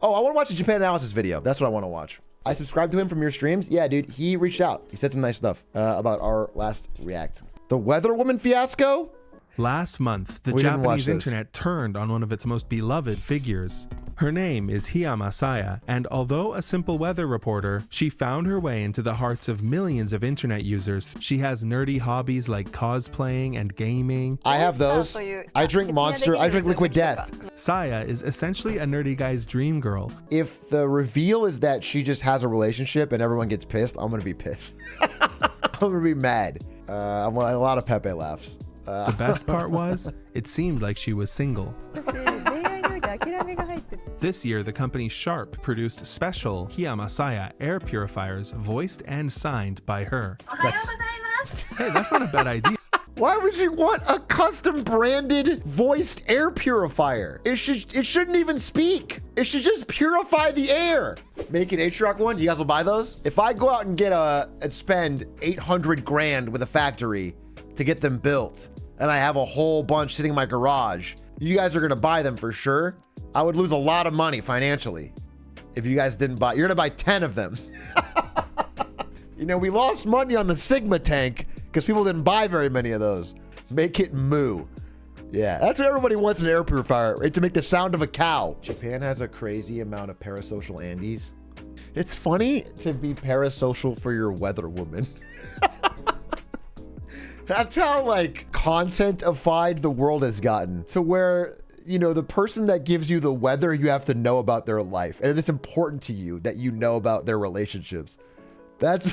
Oh, I want to watch a Japan analysis video. That's what I want to watch. I subscribed to him from your streams. Yeah, dude, he reached out. He said some nice stuff about our last react. The Weather Woman fiasco? Last month, the Japanese internet turned on one of its most beloved figures. Her name is Hiyama Saya, and although a simple weather reporter, she found her way into the hearts of millions of internet users. She has nerdy hobbies like cosplaying and gaming. I have those. I drink Monster. I drink Liquid Death. Saya is essentially a nerdy guy's dream girl. If the reveal is that she just has a relationship and everyone gets pissed, I'm going to be pissed. I'm going to be mad. I want a lot of Pepe laughs. The best part was, it seemed like she was single. This year, the company Sharp produced special Hiyama Saya air purifiers voiced and signed by her. Hey, that's not a bad idea. Why would you want a custom branded voiced air purifier? It shouldn't even speak. It should just purify the air. Make an H-Rock one. You guys will buy those? If I go out and get spend 800 grand with a factory to get them built, and I have a whole bunch sitting in my garage, you guys are gonna buy them for sure. I would lose a lot of money financially if you guys didn't buy. You're gonna buy 10 of them. You know, we lost money on the Sigma tank because people didn't buy very many of those. Make it moo. Yeah, that's what everybody wants in an air purifier, right? To make the sound of a cow. Japan has a crazy amount of parasocial Andes. It's funny to be parasocial for your weather woman. That's how like content-ified the world has gotten, to where, you know, the person that gives you the weather, you have to know about their life. And it's important to you that you know about their relationships. That's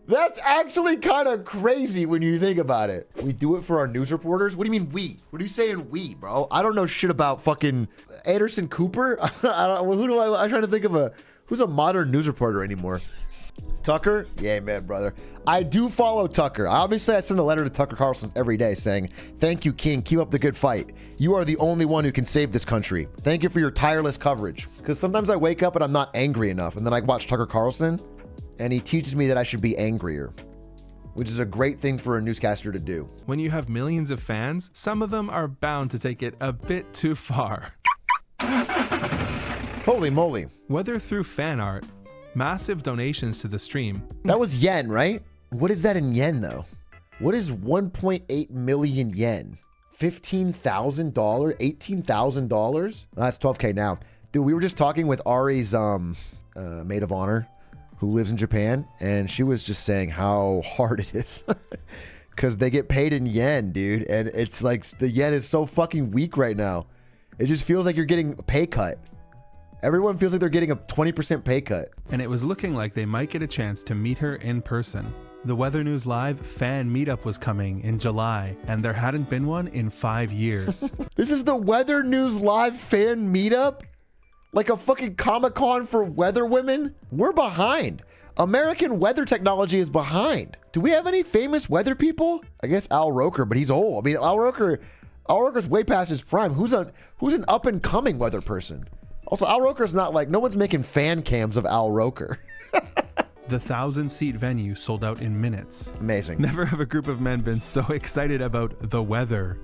that's actually kind of crazy when you think about it. We do it for our news reporters. What do you mean we? What are you saying we, bro? I don't know shit about fucking Anderson Cooper. I'm trying to think of who's a modern news reporter anymore. Tucker? Yeah, man, brother. I do follow Tucker. Obviously, I send a letter to Tucker Carlson every day saying, thank you, King. Keep up the good fight. You are the only one who can save this country. Thank you for your tireless coverage. Because sometimes I wake up and I'm not angry enough. And then I watch Tucker Carlson and he teaches me that I should be angrier, which is a great thing for a newscaster to do. When you have millions of fans, some of them are bound to take it a bit too far. Holy moly. Whether through fan art, massive donations to the stream. That was yen, right? What is that in yen, though? What is 1.8 million yen? $15,000? $18,000? That's 12K now. Dude, we were just talking with Ari's maid of honor who lives in Japan, and she was just saying how hard it is. Because they get paid in yen, dude. And it's like the yen is so fucking weak right now. It just feels like you're getting a pay cut. Everyone feels like they're getting a 20% pay cut. And it was looking like they might get a chance to meet her in person. The Weather News Live fan meetup was coming in July, and there hadn't been one in 5 years. This is the Weather News Live fan meetup? Like a fucking Comic-Con for weather women? We're behind. American weather technology is behind. Do we have any famous weather people? I guess Al Roker, but he's old. I mean, Al Roker's way past his prime. Who's an up-and-coming weather person? Also, Al Roker's not like, no one's making fan cams of Al Roker. The 1,000-seat venue sold out in minutes. Amazing. Never have a group of men been so excited about the weather.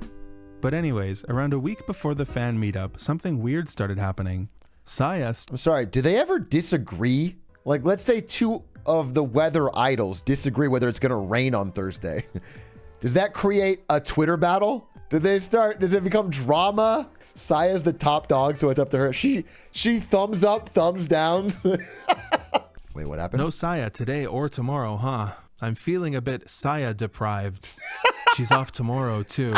But anyways, around a week before the fan meetup, something weird started happening. Saya... I'm sorry, do they ever disagree? Like, let's say two of the weather idols disagree whether it's going to rain on Thursday. Does that create a Twitter battle? Does it become drama? Saya's the top dog, so it's up to her. She thumbs up, thumbs down. Wait, what happened? No Saya today or tomorrow, huh? I'm feeling a bit Saya deprived. She's off tomorrow, too.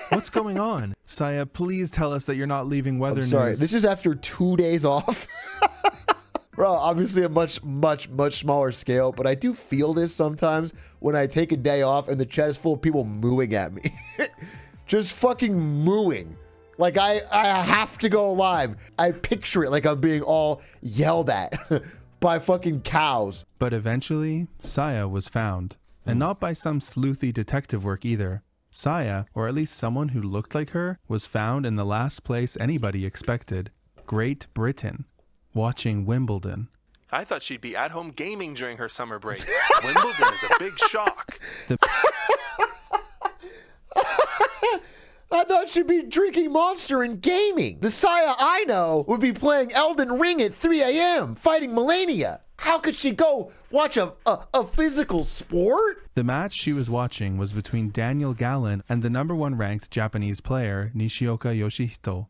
What's going on? Saya, please tell us that you're not leaving Weather News. Sorry, this is after 2 days off. Bro, obviously a much smaller scale, but I do feel this sometimes when I take a day off and the chat is full of people mooing at me. Just fucking mooing. Like I have to go live. I picture it like I'm being all yelled at by fucking cows. But eventually, Saya was found. And not by some sleuthy detective work either. Saya, or at least someone who looked like her, was found in the last place anybody expected. Great Britain. Watching Wimbledon. I thought she'd be at home gaming during her summer break. Wimbledon is a big shock. I thought she'd be drinking Monster and gaming. The Saya I know would be playing Elden Ring at 3 a.m. fighting Melania. How could she go watch a physical sport? The match she was watching was between Daniel Gallen and the #1 ranked Japanese player Nishioka Yoshihito,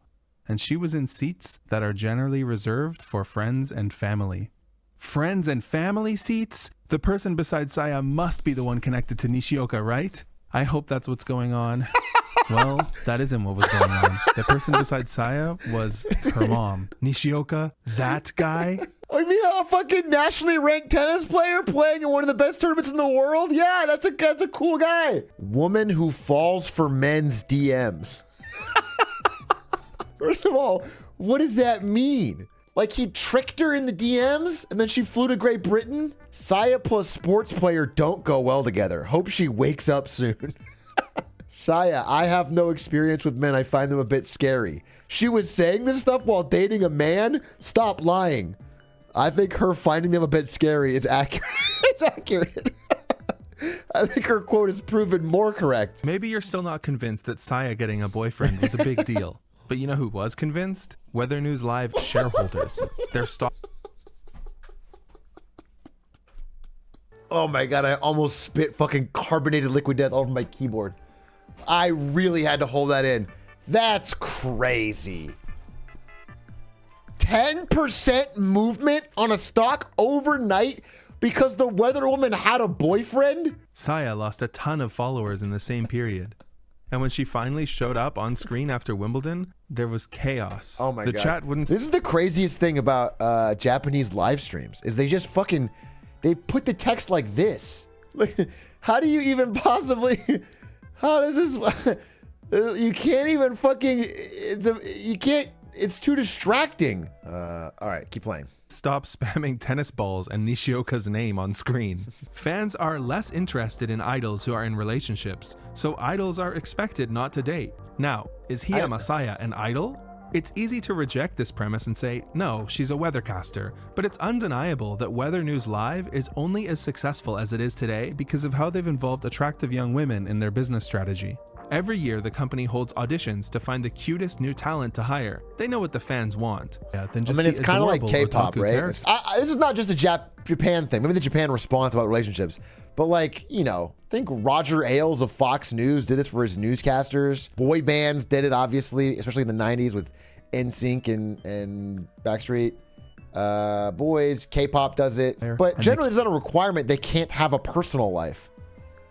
and she was in seats that are generally reserved for friends and family. Friends and family seats? The person beside Saya must be the one connected to Nishioka, right? I hope that's what's going on. Well, that isn't what was going on. The person beside Saya was her mom. Nishioka, that guy? I mean, a fucking nationally ranked tennis player playing in one of the best tournaments in the world? Yeah, that's a cool guy. Woman who falls for men's DMs. First of all, what does that mean? Like he tricked her in the DMs and then she flew to Great Britain? Saya plus sports player don't go well together. Hope she wakes up soon. Saya, I have no experience with men. I find them a bit scary. She was saying this stuff while dating a man? Stop lying. I think her finding them a bit scary is accurate. It's accurate. I think her quote is proven more correct. Maybe you're still not convinced that Saya getting a boyfriend was a big deal. But you know who was convinced? Weather News Live shareholders. Their stock. Oh my God, I almost spit fucking carbonated liquid death all over my keyboard. I really had to hold that in. That's crazy. 10% movement on a stock overnight because the weather woman had a boyfriend? Saya lost a ton of followers in the same period. And when she finally showed up on screen after Wimbledon, there was chaos. Oh my God. The chat wouldn't... This is the craziest thing about Japanese live streams is they just fucking... They put the text like this. Like, how do you even possibly... How does this... You can't even fucking... You can't... It's too distracting. All right, keep playing. Stop spamming tennis balls and Nishioka's name on screen. Fans are less interested in idols who are in relationships, so idols are expected not to date. Now, is Hiyama Saya an idol? It's easy to reject this premise and say, no, she's a weathercaster, but it's undeniable that Weather News Live is only as successful as it is today because of how they've involved attractive young women in their business strategy. Every year, the company holds auditions to find the cutest new talent to hire. They know what the fans want. Yeah, then just it's kind of like K-pop, right? This is not just a Japan thing. Maybe the Japan response about relationships. But like, you know, I think Roger Ailes of Fox News did this for his newscasters. Boy bands did it, obviously, especially in the 90s with NSYNC and Backstreet Boys. K-pop does it. But generally, it's not a requirement. They can't have a personal life.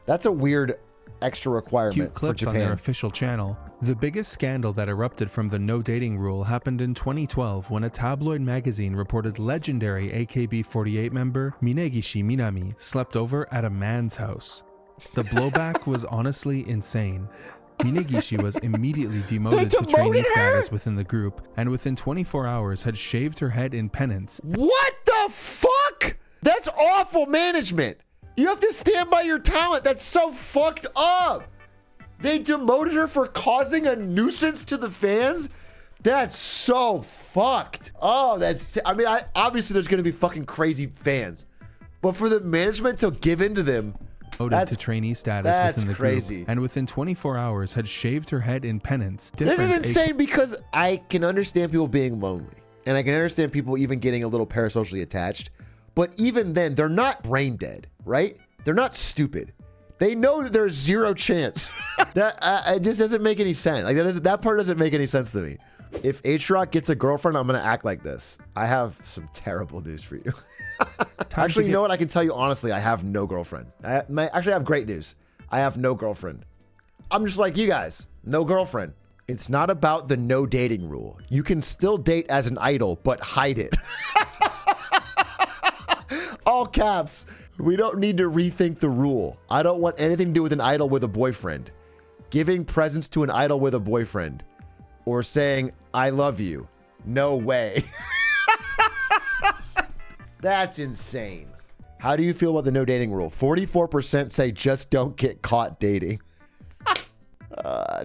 That's a weird extra requirement. Cute clips for Japan. On their official channel. The biggest scandal that erupted from the no dating rule happened in 2012 when a tabloid magazine reported legendary AKB48 member Minegishi Minami slept over at a man's house. The blowback was honestly insane. Minegishi was immediately demoted to trainee status within the group, and within 24 hours had shaved her head in penance. What the fuck? That's awful management. You have to stand by your talent. That's so fucked up. They demoted her for causing a nuisance to the fans? That's so fucked. Oh, obviously there's going to be fucking crazy fans. But for the management to give in to them, to trainee status within the crazy. Group, and within 24 hours had shaved her head in penance. This is insane because I can understand people being lonely. And I can understand people even getting a little parasocially attached. But even then, they're not brain dead, right? They're not stupid. They know that there's zero chance. That it just doesn't make any sense. Like that part doesn't make any sense to me. If H-Rock gets a girlfriend, I'm gonna act like this. I have some terrible news for you. Actually, you know what? I can tell you honestly, I have no girlfriend. Actually, I have great news. I have no girlfriend. I'm just like you guys, no girlfriend. It's not about the no dating rule. You can still date as an idol, but hide it. All caps. We don't need to rethink the rule. I don't want anything to do with an idol with a boyfriend. Giving presents to an idol with a boyfriend. Or saying, I love you. No way. That's insane. How do you feel about the no dating rule? 44% say just don't get caught dating.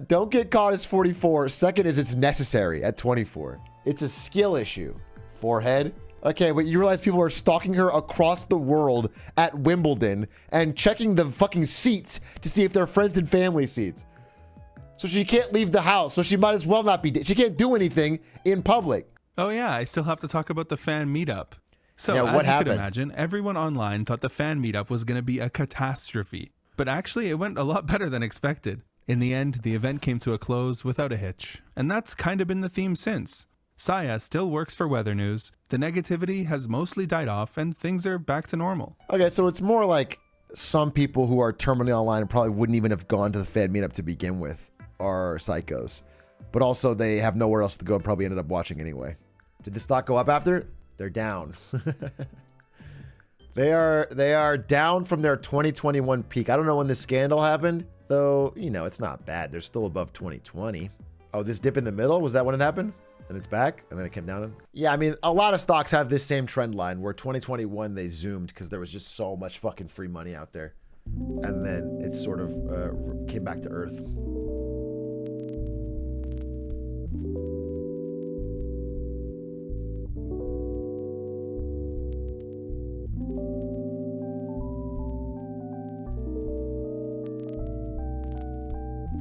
Don't get caught is 44. Second is it's necessary at 24. It's a skill issue. Forehead. Okay, but you realize people are stalking her across the world at Wimbledon and checking the fucking seats to see if they're friends and family seats. So she can't leave the house. So she might as well not be. She can't do anything in public. Oh yeah, I still have to talk about the fan meetup. So yeah, as you could imagine, everyone online thought the fan meetup was going to be a catastrophe. But actually, it went a lot better than expected. In the end, the event came to a close without a hitch. And that's kind of been the theme since. Saya still works for Weather News, the negativity has mostly died off, and things are back to normal. Okay, so it's more like some people who are terminally online and probably wouldn't even have gone to the fan meetup to begin with are psychos. But also they have nowhere else to go and probably ended up watching anyway. Did the stock go up after? They're down. They are down from their 2021 peak. I don't know when this scandal happened, though, you know, it's not bad. They're still above 2020. Oh, this dip in the middle, was that when it happened? And it's back, and then it came down. Yeah, I mean, a lot of stocks have this same trend line where 2021 they zoomed because there was just so much fucking free money out there. And then it sort of came back to earth.